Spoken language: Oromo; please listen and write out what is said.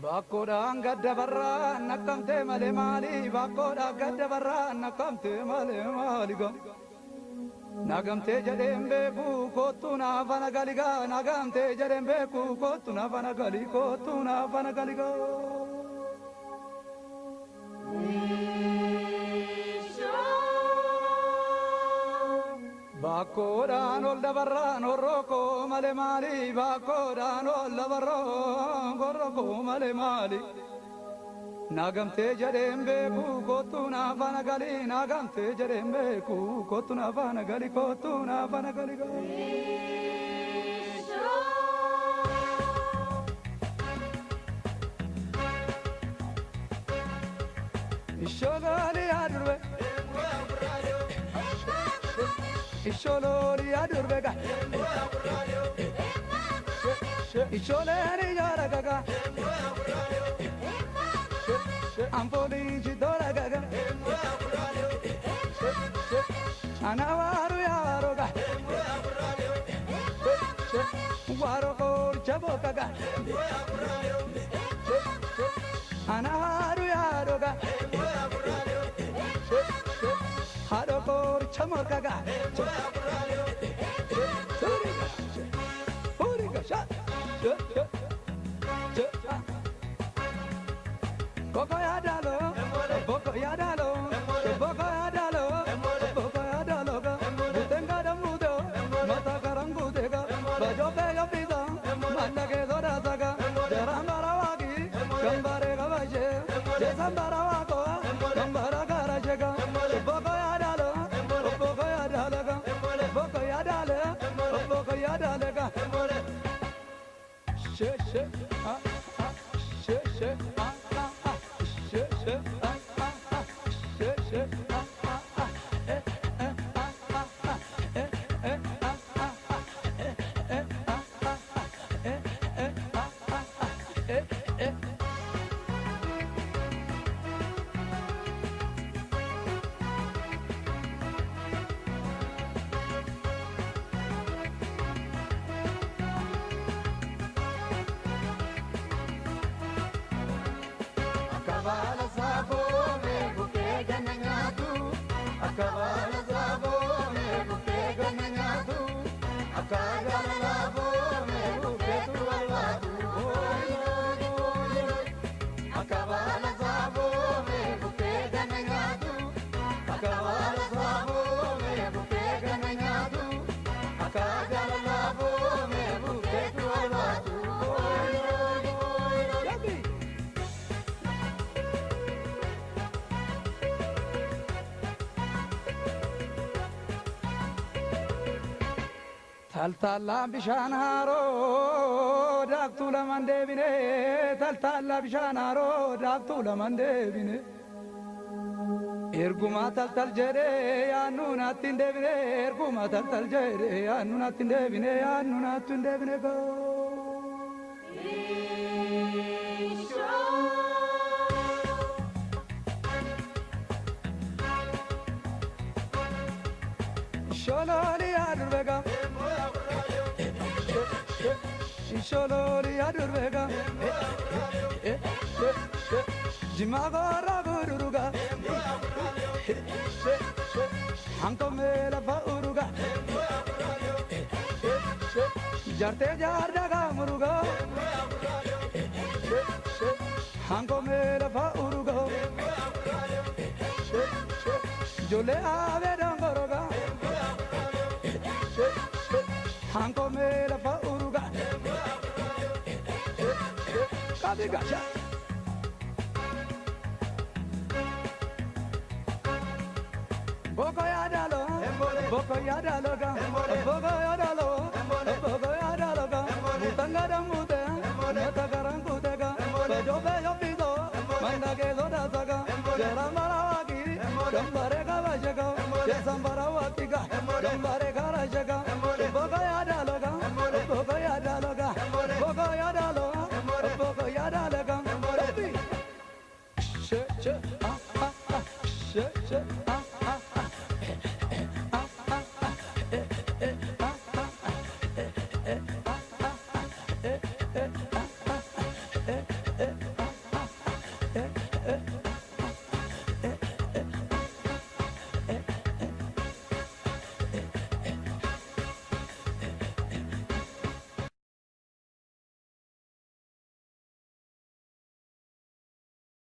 Bakoodhaan gadda barraa nakkamtee malee maali? Bakoodhaan gadda barraa nakkamtee malee maali? Nagamtee jedheen beeku kootu naafana galigaa. Nagamtee jedheen beeku kootu naafana gali. Kootu naafana galigaa. Bakoodhaan ol dabarraan horroko malee maali? Bakoodhaan ol dabarraan horroko malee maali? Nagamtee jedheen beeku kootu naafana gali. Nagamtee jedheen beeku kootu naafana gali. Kootu naafana gali. Ishogali adurbe, Ishololi adurbega, Isholeni yaragaga, Ampoli chidora gaga, Anavaru yaroga, Waroko chabokaga, Anavaru yaroga, Haroko chamokaga, Huriga shot, Boko yadalo, Boko yadalo, Boko yadalo, Boko yadalo, Butenga da mudo, Mata karangutega, Bajope yapida, Mandake dorazaga, Jarambarawagi, Gambare gavaje, Jesambarawako, Gambara garajega, Boko yadalo, Boko yadalaga, Boko yadale, Boko yadalaga, She, she, Akabala sabo me bukega nanyatu, Akabala sabo me bukega nanyatu, Akagala labo me buketu alwatu, Akabala sabo me bukega nanyatu, Akabala sabo me bukega nanyatu, Akagala labo me buketu alwatu. Taltalla bishanaro daktula mandebine, Taltalla bishanaro daktula mandebine. Erguma taltal jere annuna tindebine, Erguma taltal jere annuna tindebine, annuna tindebine go. Shololi adurbega, Shololi adurbega, Jimagora guruga, Hanko mela bauruga, Jarte jardaga muruga, Hanko mela bauruga, Jole ave dangoroga, Hanko mela bauruga, Kabigasha. Boko yadalo, Boko yadalo, Boko yadalo, Boko yadalo, Mutanga da mute, Meta karangutega, Bajope yopido, Mandake dorazaga, Jarambarawagi, Gambare gavajaga, Jesambarawatiga,